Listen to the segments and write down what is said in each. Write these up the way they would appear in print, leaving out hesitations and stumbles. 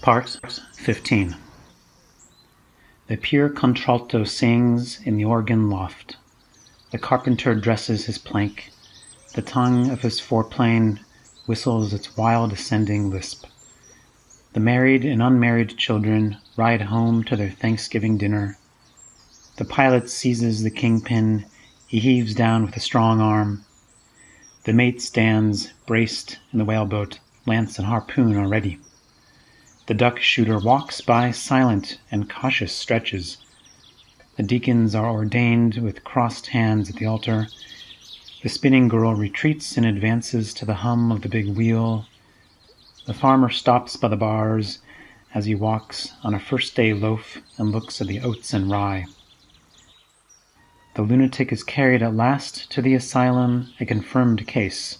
Part 15. The pure contralto sings in the organ loft. The carpenter dresses his plank. The tongue of his foreplane whistles its wild ascending lisp. The married and unmarried children ride home to their Thanksgiving dinner. The pilot seizes the kingpin. He heaves down with a strong arm. The mate stands braced in the whaleboat, lance and harpoon are ready. The duck shooter walks by silent and cautious stretches. The deacons are ordained with crossed hands at the altar. The spinning girl retreats and advances to the hum of the big wheel. The farmer stops by the bars as he walks on a first-day loaf and looks at the oats and rye. The lunatic is carried at last to the asylum, a confirmed case.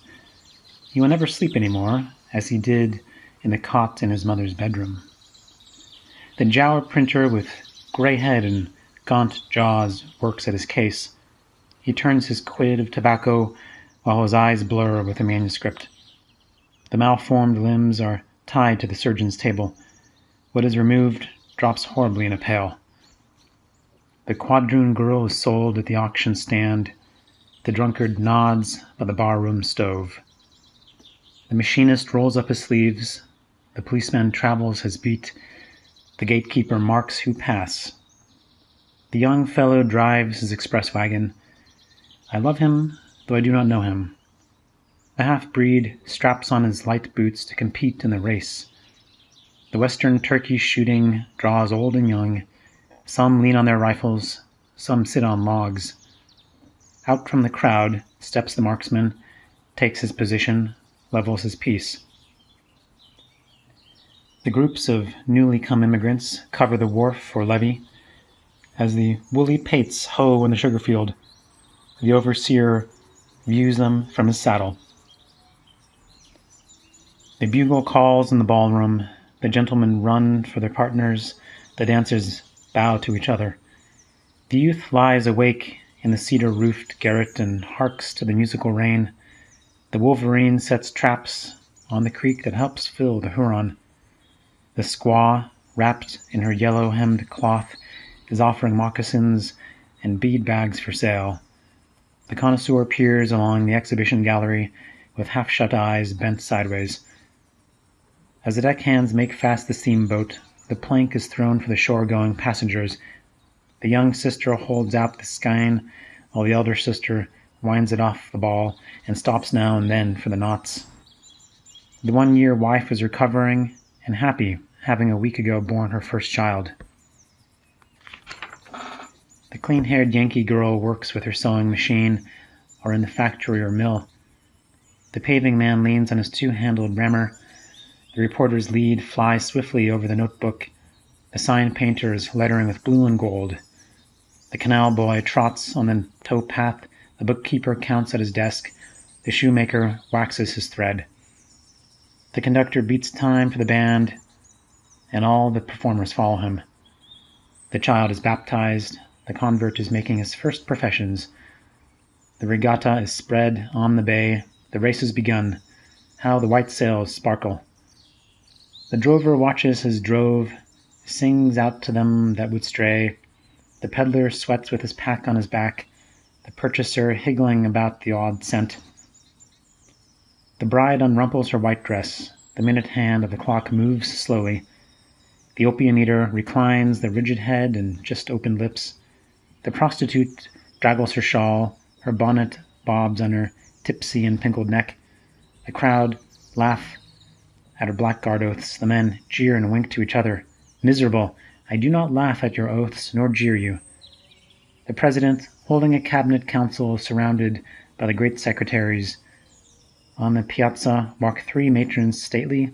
He will never sleep any more, as he did in the cot in his mother's bedroom. The jower printer with grey head and gaunt jaws works at his case. He turns his quid of tobacco while his eyes blur with the manuscript. The malformed limbs are tied to the surgeon's table. What is removed drops horribly in a pail. The quadroon girl is sold at the auction stand. The drunkard nods by the barroom stove. The machinist rolls up his sleeves. The policeman travels his beat. The gatekeeper marks who pass. The young fellow drives his express wagon. I love him, though I do not know him. The half-breed straps on his light boots to compete in the race. The western turkey shooting draws old and young. Some lean on their rifles, some sit on logs. Out from the crowd steps the marksman, takes his position, levels his piece. The groups of newly come immigrants cover the wharf or levee. As the woolly pates hoe in the sugar field, the overseer views them from his saddle. The bugle calls in the ballroom. The gentlemen run for their partners. The dancers bow to each other. The youth lies awake in the cedar-roofed garret and harks to the musical rain. The wolverine sets traps on the creek that helps fill the Huron. The squaw, wrapped in her yellow-hemmed cloth, is offering moccasins and bead bags for sale. The connoisseur peers along the exhibition gallery with half-shut eyes bent sideways. As the deckhands make fast the steamboat, the plank is thrown for the shore-going passengers. The young sister holds out the skein, while the elder sister winds it off the ball and stops now and then for the knots. The 1-year wife is recovering and happy, having a week ago born her first child. The clean-haired Yankee girl works with her sewing machine or in the factory or mill. The paving man leans on his two-handled rammer. The reporter's lead flies swiftly over the notebook. The sign painter is lettering with blue and gold. The canal boy trots on the towpath. The bookkeeper counts at his desk. The shoemaker waxes his thread. The conductor beats time for the band, and all the performers follow him. The child is baptized. The convert is making his first professions. The regatta is spread on the bay. The race has begun. How the white sails sparkle. The drover watches his drove, sings out to them that would stray. The peddler sweats with his pack on his back, the purchaser higgling about the odd cent. The bride unrumples her white dress. The minute hand of the clock moves slowly. The opium eater reclines the rigid head and just opened lips. The prostitute draggles her shawl. Her bonnet bobs on her tipsy and pinkled neck. The crowd laugh at her blackguard oaths. The men jeer and wink to each other. Miserable! I do not laugh at your oaths, nor jeer you. The president, holding a cabinet council surrounded by the great secretaries. On the piazza walk 3 matrons stately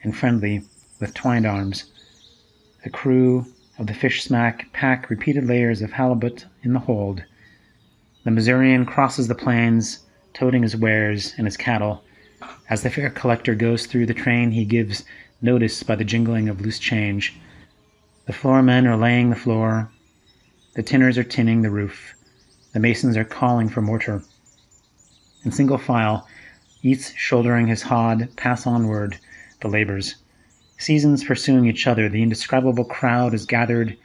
and friendly with twined arms. The crew of the fish smack pack repeated layers of halibut in the hold. The Missourian crosses the plains, toting his wares and his cattle. As the fare collector goes through the train, he gives notice by the jingling of loose change. The floormen are laying the floor. The tinners are tinning the roof. The masons are calling for mortar. In single file, each shouldering his hod, pass onward the labors. Seasons pursuing each other, the indescribable crowd is gathered.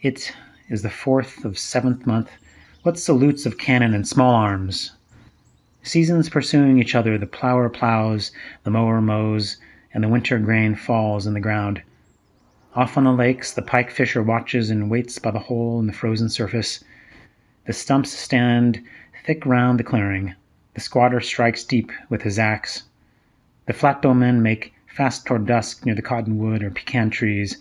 It is the 4th of 7th month. What salutes of cannon and small arms! Seasons pursuing each other, the plower plows, the mower mows, and the winter grain falls in the ground. Off on the lakes, the pike fisher watches and waits by the hole in the frozen surface. The stumps stand thick round the clearing. The squatter strikes deep with his axe. The flatbowmen make fast toward dusk near the cottonwood or pecan trees.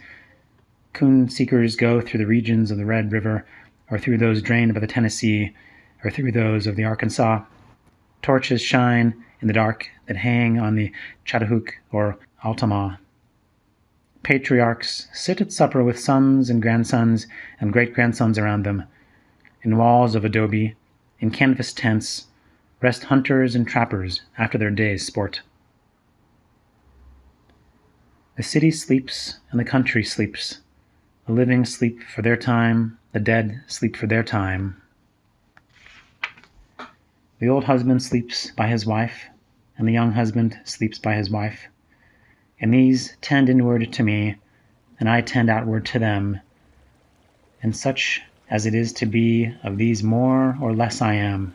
Coon seekers go through the regions of the Red River, or through those drained by the Tennessee, or through those of the Arkansas. Torches shine in the dark that hang on the Chattahoochee or Altamaha. Patriarchs sit at supper with sons and grandsons and great-grandsons around them. In walls of adobe, in canvas tents, rest hunters and trappers after their day's sport. The city sleeps and the country sleeps. The living sleep for their time, the dead sleep for their time. The old husband sleeps by his wife, and the young husband sleeps by his wife. And these tend inward to me, and I tend outward to them. And such as it is to be, of these more or less I am,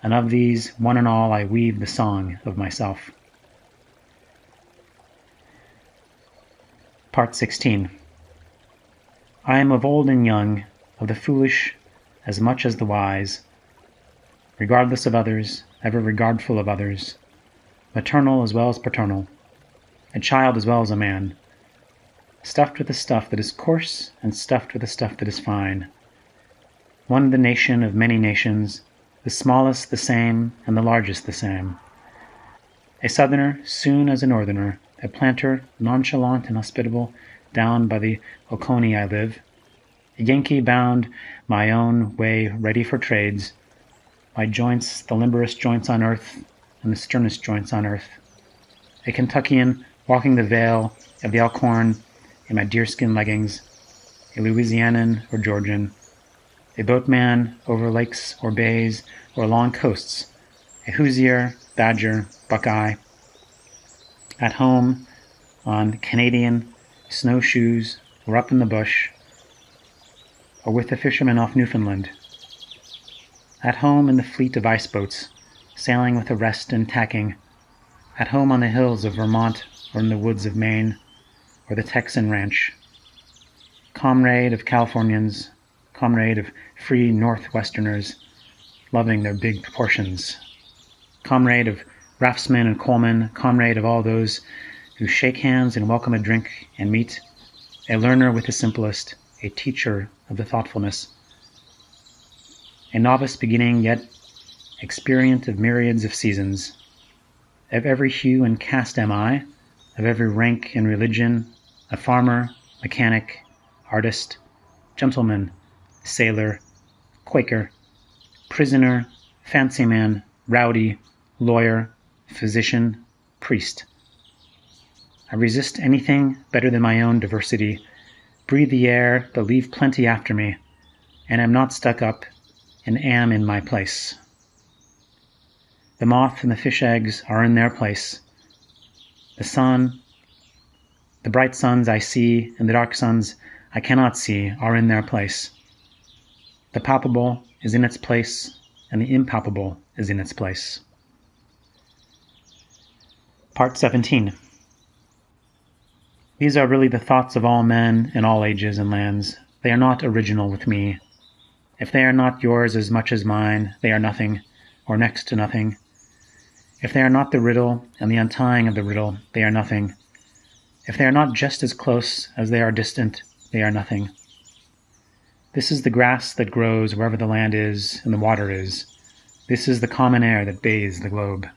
and of these one and all I weave the song of myself. Part 16. I am of old and young, of the foolish as much as the wise, regardless of others, ever regardful of others, maternal as well as paternal, a child as well as a man, stuffed with the stuff that is coarse and stuffed with the stuff that is fine. One the nation of many nations, the smallest the same and the largest the same. A southerner soon as a northerner, a planter nonchalant and hospitable down by the Oconee I live, a Yankee bound my own way ready for trades, my joints the limberest joints on earth and the sternest joints on earth, a Kentuckian walking the vale of the Elkhorn in my deerskin leggings, a Louisianan or Georgian, a boatman over lakes or bays or along coasts, a Hoosier, Badger, Buckeye, at home on Canadian snowshoes or up in the bush, or with the fishermen off Newfoundland, at home in the fleet of ice boats, sailing with a rest and tacking, at home on the hills of Vermont or in the woods of Maine, or the Texan ranch, comrade of Californians, comrade of free Northwesterners, loving their big proportions, comrade of raftsmen and coalmen, comrade of all those who shake hands and welcome a drink and meat, a learner with the simplest, a teacher of the thoughtfulness, a novice beginning yet experient of myriads of seasons. Of every hue and caste am I, of every rank and religion, a farmer, mechanic, artist, gentleman, sailor, Quaker, prisoner, fancy man, rowdy, lawyer, physician, priest. I resist anything better than my own diversity, breathe the air, but leave plenty after me, and am not stuck up, and am in my place. The moth and the fish eggs are in their place. The sun, the bright suns I see, and the dark suns I cannot see are in their place. The palpable is in its place, and the impalpable is in its place. Part 17. These are really the thoughts of all men in all ages and lands. They are not original with me. If they are not yours as much as mine, they are nothing, or next to nothing. If they are not the riddle and the untying of the riddle, they are nothing. If they are not just as close as they are distant, they are nothing. This is the grass that grows wherever the land is and the water is. This is the common air that bathes the globe.